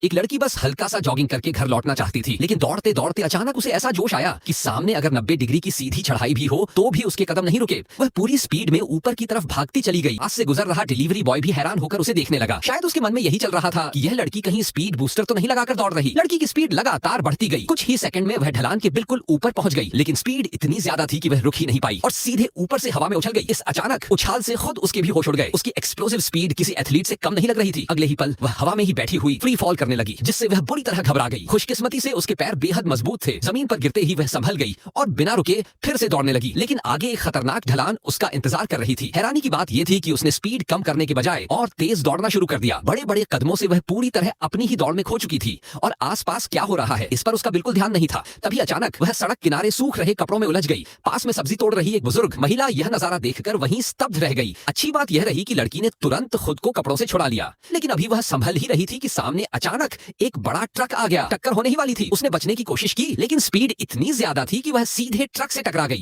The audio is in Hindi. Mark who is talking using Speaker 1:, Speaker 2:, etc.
Speaker 1: एक लड़की बस हल्का सा जॉगिंग करके घर लौटना चाहती थी, लेकिन दौड़ते दौड़ते अचानक उसे ऐसा जोश आया कि सामने अगर 90 डिग्री की सीधी चढ़ाई भी हो तो भी उसके कदम नहीं रुके। वह पूरी स्पीड में ऊपर की तरफ भागती चली गई। पास से गुजर रहा डिलीवरी बॉय भी हैरान होकर उसे देखने लगा। शायद उसके मन में यही चल रहा था कि यह लड़की कहीं स्पीड बूस्टर तो नहीं लगाकर दौड़ रही। लड़की की स्पीड लगातार बढ़ती गई। कुछ ही सेकंड में वह ढलान के बिल्कुल ऊपर पहुंच गई, लेकिन स्पीड इतनी ज्यादा थी कि वह रुक ही नहीं पाई और सीधे ऊपर से हवा में उछल गई। इस अचानक उछाल से खुद उसके भी होश उड़ गए। उसकी एक्सप्लोसिव स्पीड किसी एथलीट से कम नहीं लग रही थी। अगले ही पल वह हवा में ही बैठी हुई फ्री फॉल करने लगी, जिससे वह बुरी तरह घबरा गई। खुशकिस्मती से उसके पैर बेहद मजबूत थे। जमीन पर गिरते ही वह संभल गई और बिना रुके फिर से दौड़ने लगी, लेकिन आगे एक खतरनाक ढलान उसका इंतजार कर रही थी। हैरानी की बात यह थी कि उसने स्पीड कम करने के बजाय और तेज दौड़ना शुरू कर दिया। बड़े बड़े कदमों से वह पूरी तरह अपनी ही दौड़ में खो चुकी थी और आसपास क्या हो रहा है इस पर उसका बिल्कुल ध्यान नहीं था। तभी अचानक वह सड़क किनारे सूख रहे कपड़ों में उलझ गई। पास में सब्जी तोड़ रही एक बुजुर्ग महिला यह नजारा देखकर वहीं स्तब्ध रह गई। अच्छी बात यह रही कि लड़की ने तुरंत खुद को कपड़ों से छुड़ा लिया, लेकिन अभी वह संभल ही रही थी कि सामने अचानक एक बड़ा ट्रक आ गया। टक्कर होने ही वाली थी। उसने बचने की कोशिश की, लेकिन स्पीड इतनी ज्यादा थी कि वह सीधे ट्रक से टकरा गई।